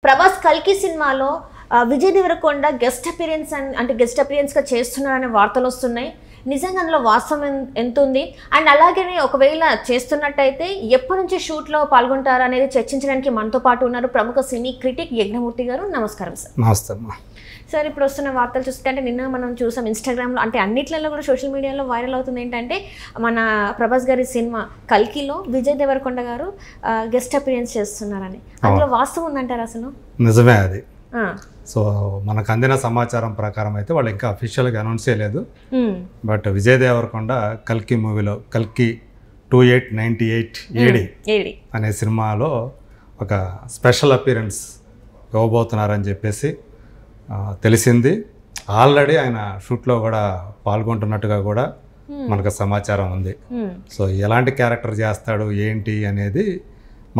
ప్రభాస్ కల్కి సినిమాలో విజయ్ దేవరకొండ గెస్ట్ అపిరియన్స్గా చేస్తున్నారనే వార్తలు వస్తున్నాయి. నిజంగా అందులో వాస్తవం ఎంత ఉంది? అండ్ అలాగే ఒకవేళ చేస్తున్నట్టయితే ఎప్పటి నుంచి షూట్లో పాల్గొంటారు అనేది చర్చించడానికి మనతో పాటు ఉన్నారు ప్రముఖ సినీ క్రిటిక్ యజ్ఞమూర్తి గారు. నమస్కారం సార్. నమస్తే అమ్మా. సార్, ఇప్పుడు వస్తున్న వార్తలు చూస్తే అంటే నిన్న మనం చూసాం ఇన్స్టాగ్రామ్లో, అంటే అన్నిట్లలో కూడా సోషల్ మీడియాలో వైరల్ అవుతుంది ఏంటంటే మన ప్రభాస్ గారి సినిమా కల్కిలో విజయ్ దేవరకొండ గారు గెస్ట్ అపిరియన్స్ చేస్తున్నారని. అందులో వాస్తవం ఉందంటారు అసలు? నిజమే అది. సో మనకు అందిన సమాచారం ప్రకారం అయితే వాళ్ళు ఇంకా అఫీషియల్గా అనౌన్స్ చేయలేదు. బట్ విజయ్ దేవరకొండ కల్కి మూవీలో కల్కి 2898 ఏడి అనే సినిమాలో ఒక స్పెషల్ అపీరెన్స్ ఇవ్వబోతున్నారని చెప్పేసి తెలిసింది. ఆల్రెడీ ఆయన షూట్లో కూడా పాల్గొంటున్నట్టుగా కూడా మనకు సమాచారం ఉంది. సో ఎలాంటి క్యారెక్టర్ చేస్తాడు ఏంటి అనేది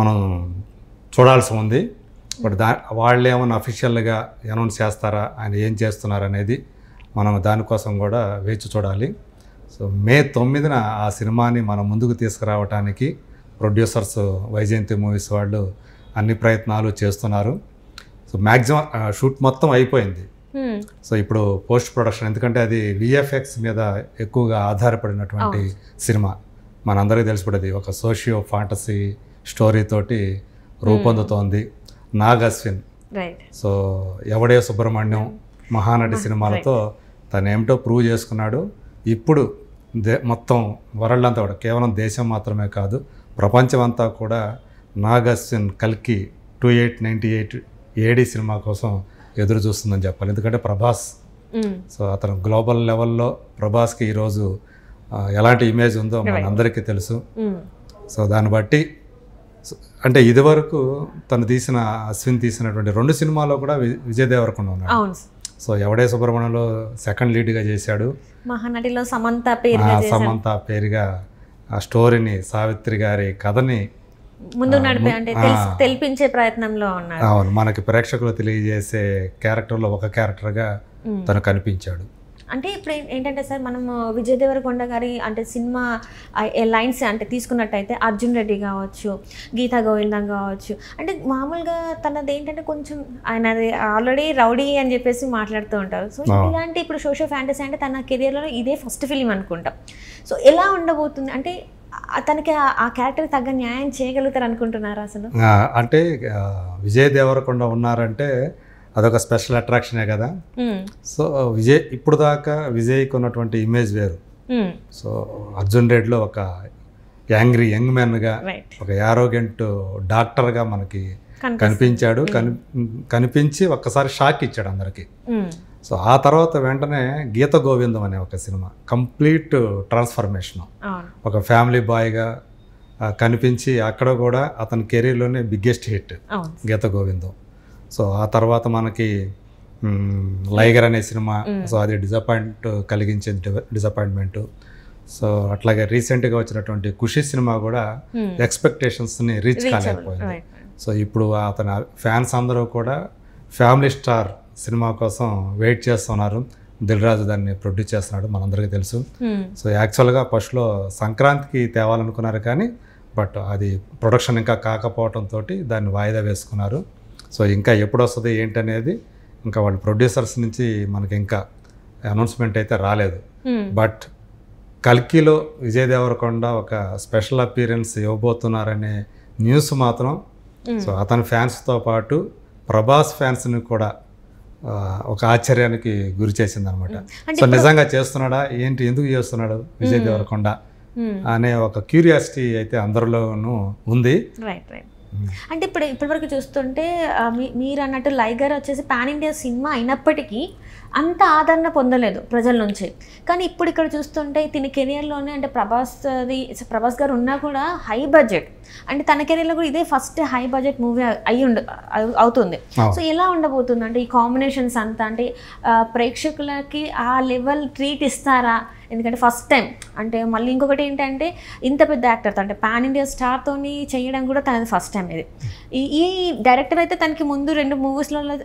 మనం చూడాల్సి ఉంది. బట్ వాళ్ళు ఏమైనా అఫీషియల్గా అనౌన్స్ చేస్తారా, ఆయన ఏం చేస్తున్నారు అనేది మనం దానికోసం కూడా వేచి చూడాలి. సో మే 9న ఆ సినిమాని మనం ముందుకు తీసుకురావడానికి ప్రొడ్యూసర్స్ వైజయంతి మూవీస్ వాళ్ళు అన్ని ప్రయత్నాలు చేస్తున్నారు. సో మ్యాక్సిమం షూట్ మొత్తం అయిపోయింది. సో ఇప్పుడు పోస్ట్ ప్రొడక్షన్, ఎందుకంటే అది విఎఫ్ఎక్స్ మీద ఎక్కువగా ఆధారపడినటువంటి సినిమా. మనందరికీ తెలిసిపడేది ఒక సోషియో ఫాంటసీ స్టోరీ తోటి రూపొందుతోంది. నాగ్ అశ్విన్, సో ఎవడే సుబ్రహ్మణ్యం, మహానటి సినిమాలతో తను ఏమిటో ప్రూవ్ చేసుకున్నాడు. ఇప్పుడు మొత్తం వరల్డ్ అంతా కూడా, కేవలం దేశం మాత్రమే కాదు ప్రపంచం అంతా కూడా నాగ్ అశ్విన్ కల్కి 2898 ఏడి సినిమా కోసం ఎదురు చూస్తుందని చెప్పాలి. ఎందుకంటే ప్రభాస్, సో అతను గ్లోబల్ లెవెల్లో ప్రభాస్కి ఈరోజు ఎలాంటి ఇమేజ్ ఉందో మనందరికీ తెలుసు. సో దాన్ని బట్టి అంటే ఇదివరకు తను అశ్విన్ తీసినటువంటి 2 సినిమాల్లో కూడా విజయ్ దేవరకొండ ఉన్నాడు. సో ఎవడే సుబ్రహ్మణ్యంలో సెకండ్ లీడ్గా చేశాడు. మహానటిలో సమంత పేరుగా ఆ స్టోరీని, సావిత్రి గారి కథని ముందు నడిపే, అంటే తెలిపించే ప్రయత్నంలో ఉన్నారు. అవును, మనకి ప్రేక్షకులు తెలియజేసే క్యారెక్టర్లో ఒక క్యారెక్టర్గా తను కనిపించాడు. అంటే ఇప్పుడు ఏంటంటే సార్, మనం విజయ్ దేవరకొండ గారి అంటే సినిమా లైన్స్ అంటే తీసుకున్నట్టయితే అర్జున్ రెడ్డి కావచ్చు, గీతా గోవిందం కావచ్చు, అంటే మామూలుగా తనది ఏంటంటే కొంచెం ఆయన ఆల్రెడీ రౌడీ అని చెప్పేసి మాట్లాడుతూ ఉంటారు. సో ఇలాంటి ఇప్పుడు సోషల్ ఫ్యాంటసీ అంటే తన కెరియర్లో ఇదే ఫస్ట్ ఫిలిం అనుకుంటాం. సో ఎలా ఉండబోతుంది అంటే తనకి ఆ క్యారెక్టర్ తగ్గ న్యాయం చేయగలుగుతారు అనుకుంటున్నారు అసలు? అంటే విజయ్ దేవరకొండ ఉన్నారంటే అదొక స్పెషల్ అట్రాక్షనే కదా. సో ఇప్పుడు దాకా విజయ్కి ఉన్నటువంటి ఇమేజ్ వేరు. సో అర్జున్ రెడ్డిలో ఒక యాంగ్రీ యంగ్ మ్యాన్గా, ఒక యారోగెంట్ డాక్టర్గా మనకి కనిపించాడు. కనిపించి ఒక్కసారి షాక్ ఇచ్చాడు అందరికి. సో ఆ తర్వాత వెంటనే గీత గోవిందం అనే ఒక సినిమా కంప్లీట్ ట్రాన్స్ఫర్మేషన్, ఒక ఫ్యామిలీ బాయ్గా కనిపించి అక్కడ కూడా అతని కెరీర్లోనే బిగ్గెస్ట్ హిట్ గీత గోవిందం. సో ఆ తర్వాత మనకి లైగర్ అనే సినిమా, సో అది కలిగించే డిసప్పాయింట్మెంట్. సో అట్లాగే రీసెంట్గా వచ్చినటువంటి ఖుషి సినిమా కూడా ఎక్స్పెక్టేషన్స్ని రీచ్ కాలేకపోయింది. సో ఇప్పుడు అతని ఫ్యాన్స్ అందరూ కూడా ఫ్యామిలీ స్టార్ సినిమా కోసం వెయిట్ చేస్తున్నారు. దిల్ రాజు దాన్ని ప్రొడ్యూస్ చేస్తున్నాడు, మనందరికీ తెలుసు. సో యాక్చువల్గా ఫస్ట్లో సంక్రాంతికి తేవాలనుకున్నారు, కానీ బట్ అది ప్రొడక్షన్ ఇంకా కాకపోవడంతో దాన్ని వాయిదా వేసుకున్నారు. సో ఇంకా ఎప్పుడు వస్తుంది ఏంటనేది ఇంకా వాళ్ళ ప్రొడ్యూసర్స్ నుంచి మనకి ఇంకా అనౌన్స్మెంట్ అయితే రాలేదు. బట్ కల్కిలో విజయ్ దేవరకొండ ఒక స్పెషల్ అపీరెన్స్ ఇవ్వబోతున్నారనే న్యూస్ మాత్రం సో అతని ఫ్యాన్స్తో పాటు ప్రభాస్ ఫ్యాన్స్ని కూడా ఒక ఆశ్చర్యానికి గురి చేసింది అనమాట. సో నిజంగా చేస్తున్నాడా ఏంటి, ఎందుకు చేస్తున్నాడు విజయ్ దేవరకొండ అనే ఒక క్యూరియాసిటీ అయితే అందరిలోనూ ఉంది. అంటే ఇప్పటివరకు చూస్తుంటే మీరు అన్నట్టు లైగర్ వచ్చేసి పాన్ ఇండియా సినిమా అయినప్పటికీ అంత ఆదరణ పొందలేదు ప్రజల నుంచి. కానీ ఇప్పుడు ఇక్కడ చూస్తుంటే తిని కెరియర్లోనే అంటే ప్రభాస్ గారు ఉన్నా కూడా హై బడ్జెట్, అంటే తన కెరియర్లో కూడా ఇదే ఫస్ట్ హై బడ్జెట్ మూవీ అవుతుంది. సో ఎలా ఉండబోతుంది అంటే ఈ కాంబినేషన్స్ అంతా, అంటే ప్రేక్షకులకి ఆ లెవెల్ ట్రీట్ ఇస్తారా? ఎందుకంటే ఫస్ట్ టైం అంటే మళ్ళీ ఇంకొకటి ఏంటంటే ఇంత పెద్ద యాక్టర్తో అంటే పాన్ ఇండియా స్టార్తో చేయడం కూడా తనది ఫస్ట్ టైం. ఇది ఈ డైరెక్టర్ అయితే తనకి ముందు 2 మూవీస్లలో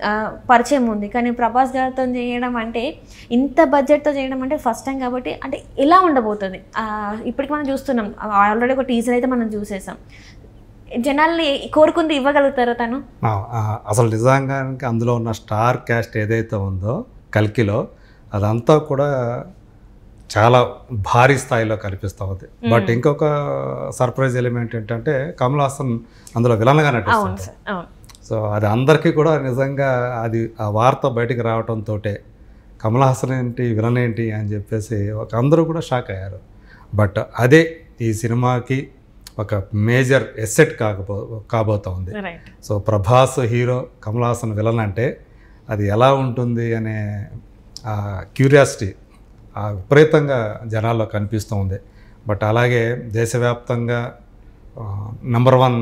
పరిచయం ఉంది, కానీ ప్రభాస్ గారితో చేయడం అంటే ఇంత బడ్జెట్తో చేయడం అంటే ఫస్ట్ టైం కాబట్టి అంటే ఎలా ఉండబోతుంది? ఇప్పటికి మనం చూస్తున్నాం, ఆల్రెడీ ఒక టీజర్ అయితే మనం చూసేసాం. జనాల్ని కోరుకుంది ఇవ్వగలుగుతారో తను? అసలు నిజంగానికి అందులో ఉన్న స్టార్ క్యాస్ట్ ఏదైతే ఉందో కల్కిలో అదంతా కూడా చాలా భారీ స్థాయిలో కనిపిస్తూ ఉంది. బట్ ఇంకొక సర్ప్రైజ్ ఎలిమెంట్ ఏంటంటే కమల్ హాసన్ అందులో విలన్గా నటిస్తుంది. సో అది అందరికీ కూడా నిజంగా అది ఆ వార్త బయటికి రావడంతో కమల్ హాసన్ ఏంటి విలన్ ఏంటి అని చెప్పేసి అందరూ కూడా షాక్ అయ్యారు. బట్ అదే ఈ సినిమాకి ఒక మేజర్ ఎసెట్ కాబోతోంది. So Prabhas hero, Kamal Haasan villain అంటే అది ఎలా ఉంటుంది అనే క్యూరియాసిటీ విపరీతంగా జనాల్లో కనిపిస్తూ ఉంది. బట్ అలాగే దేశవ్యాప్తంగా నెంబర్ 1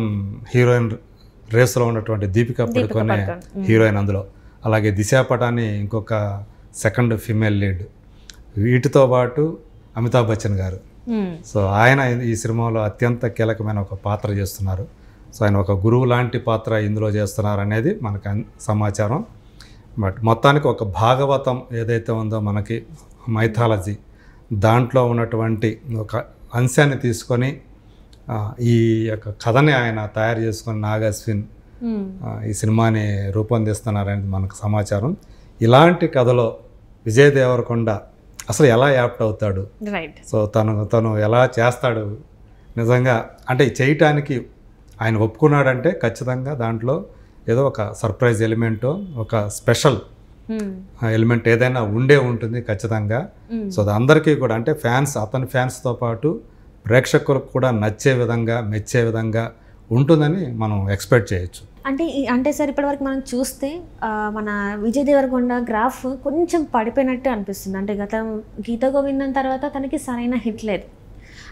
హీరోయిన్ రేస్లో ఉన్నటువంటి దీపికా పడుకొనే హీరోయిన్ అందులో, అలాగే దిశా పటాని ఇంకొక సెకండ్ ఫీమేల్ లీడ్, వీటితో పాటు అమితాబ్ బచ్చన్ గారు. సో ఆయన ఈ సినిమాలో అత్యంత కీలకమైన ఒక పాత్ర చేస్తున్నారు. సో ఆయన ఒక గురువు లాంటి పాత్ర ఇందులో చేస్తున్నారు అనేది మనకు సమాచారం. బట్ మొత్తానికి ఒక భాగవతం ఏదైతే ఉందో మనకి మైథాలజీ, దాంట్లో ఉన్నటువంటి ఒక అంశాన్ని తీసుకొని ఈ యొక్క కథని ఆయన తయారు చేసుకొని నాగ్ అశ్విన్ ఈ సినిమాని రూపొందిస్తున్నారనేది మనకు సమాచారం. ఇలాంటి కథలో విజయ్ దేవరకొండ అసలు ఎలా యాప్ట్ అవుతాడు, సో తను ఎలా చేస్తాడు, నిజంగా అంటే చేయటానికి ఆయన ఒప్పుకున్నాడంటే ఖచ్చితంగా దాంట్లో ఏదో ఒక సర్ప్రైజ్ ఎలిమెంటో ఒక స్పెషల్ ఎలిమెంట్ ఏదైనా ఉంటుంది ఖచ్చితంగా. సో అది అందరికీ కూడా అంటే అతని ఫ్యాన్స్తో పాటు ప్రేక్షకులకు కూడా నచ్చే విధంగా, మెచ్చే విధంగా ఉంటుందని మనం ఎక్స్పెక్ట్ చేయొచ్చు. అంటే సార్ ఇప్పటివరకు మనం చూస్తే మన విజయ్ దేవరకొండ గ్రాఫ్ కొంచెం పడిపోయినట్టు అనిపిస్తుంది. అంటే గీత గోవిందం తర్వాత తనకి సరైన హిట్ లేదు.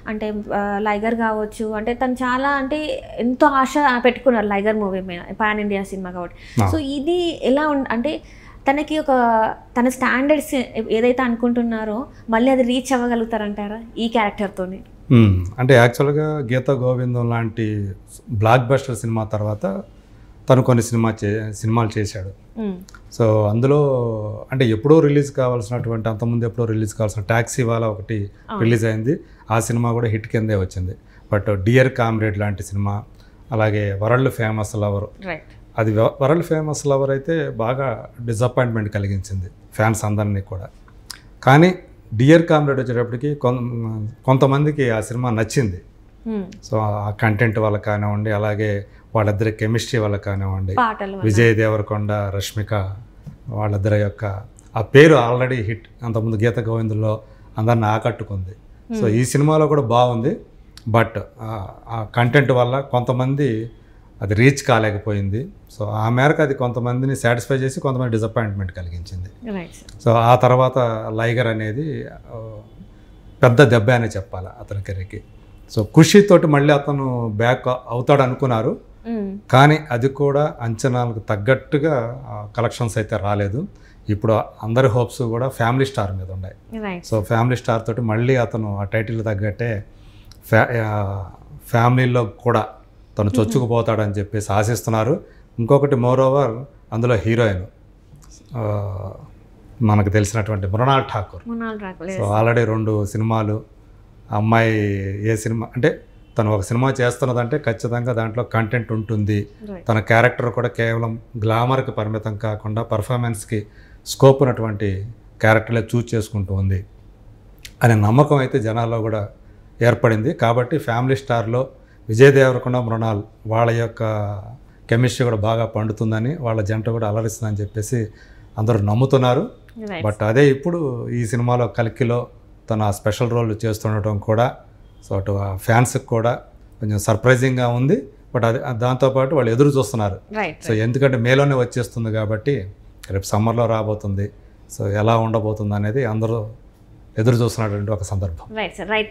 అంటే లైగర్ కావచ్చు, అంటే తను చాలా అంటే ఎంతో ఆశ పెట్టుకున్నారు లైగర్ మూవీ మీద, పాన్ ఇండియా సినిమా కాబట్టి. సో ఇది ఎలా అంటే తనకి తన స్టాండర్డ్స్ ఏదైతే అనుకుంటున్నారో మళ్ళీ అది రీచ్ అవ్వగలుగుతారంటారా ఈ క్యారెక్టర్తోని? అంటే యాక్చువల్గా గీత గోవిందం లాంటి బ్లాక్ బస్టర్ సినిమా తర్వాత తను కొన్ని సినిమాలు చేశాడు. సో అందులో అంటే ఎప్పుడో రిలీజ్ కావాల్సినటువంటి, అంతకుముందు ఎప్పుడో రిలీజ్ కావాల్సిన టాక్సీ వాలా ఒకటి రిలీజ్ అయింది. ఆ సినిమా కూడా హిట్ కిందే వచ్చింది. బట్ డియర్ కామ్రేడ్ లాంటి సినిమా, అలాగే వరల్డ్ ఫేమస్ లవర్, అది వరల్డ్ ఫేమస్ లవర్ అయితే బాగా డిసప్పాయింట్మెంట్ కలిగించింది ఫ్యాన్స్ అందరినీ కూడా. కానీ డియర్ కామ్రేడ్ వచ్చేటప్పటికి కొంతమందికి ఆ సినిమా నచ్చింది. సో ఆ కంటెంట్ వల్ల కానివ్వండి, అలాగే వాళ్ళిద్దరి కెమిస్ట్రీ వల్ల కానివ్వండి, విజయ్ దేవరకొండ, రష్మిక వాళ్ళిద్దరి యొక్క ఆ పేరు ఆల్రెడీ హిట్, అంతకుముందు గీత గోవిందులో అందరిని ఆకట్టుకుంది. సో ఈ సినిమాలో కూడా బాగుంది. బట్ ఆ కంటెంట్ వల్ల కొంతమంది అది రీచ్ కాలేకపోయింది. సో ఆ మేరకు అది కొంతమందిని సాటిస్ఫై చేసి కొంతమంది డిసప్పాయింట్మెంట్ కలిగించింది. సో ఆ తర్వాత లైగర్ అనేది పెద్ద దెబ్బ అనే చెప్పాలి అతని కెరీర్కి. సో ఖుషీతోటి మళ్ళీ అతను బ్యాక్ అవుతాడు అనుకున్నారు, కానీ అది కూడా అంచనాలకు తగ్గట్టుగా కలెక్షన్స్ అయితే రాలేదు. ఇప్పుడు అందరి హోప్స్ కూడా ఫ్యామిలీ స్టార్ మీద ఉన్నాయి. సో ఫ్యామిలీ స్టార్ తోటి మళ్ళీ అతను ఆ టైటిల్ తగ్గట్టే ఫ్యామిలీలో కూడా తను చొచ్చుకుపోతాడని చెప్పేసి ఆశిస్తున్నారు. ఇంకొకటి మోరోవర్ అందులో హీరోయిన్ మనకు తెలిసినటువంటి మృణాల్ ఠాకూర్. సో ఆల్రెడీ 2 సినిమాలు, అమ్మాయి ఏ సినిమా అంటే తను ఒక సినిమా చేస్తున్నదంటే ఖచ్చితంగా దాంట్లో కంటెంట్ ఉంటుంది. తన క్యారెక్టర్ కూడా కేవలం గ్లామర్కి పరిమితం కాకుండా పర్ఫార్మెన్స్కి స్కోప్ ఉన్నటువంటి క్యారెక్టర్లే చూజ్ చేసుకుంటూ ఉంది అనే నమ్మకం అయితే జనాల్లో కూడా ఏర్పడింది. కాబట్టి ఫ్యామిలీ స్టార్లో విజయ్ దేవరకొండ, మృణాల్ వాళ్ళ యొక్క కెమిస్ట్రీ కూడా బాగా పండుతుందని, వాళ్ళ జంట కూడా అలరిస్తుందని చెప్పేసి అందరూ నమ్ముతున్నారు. బట్ అదే ఇప్పుడు ఈ సినిమాలో కల్కిలో తను ఆ స్పెషల్ రోల్ చేస్తుండటం కూడా సో అటు ఫ్యాన్స్కి కూడా కొంచెం సర్ప్రైజింగ్గా ఉంది. బట్ అది దాంతోపాటు వాళ్ళు ఎదురు చూస్తున్నారు. సో ఎందుకంటే మేలోనే వచ్చేస్తుంది కాబట్టి రేపు సమ్మర్లో రాబోతుంది. సో ఎలా ఉండబోతుంది అనేది అందరూ ఎదురు చూస్తున్నటువంటి ఒక సందర్భం.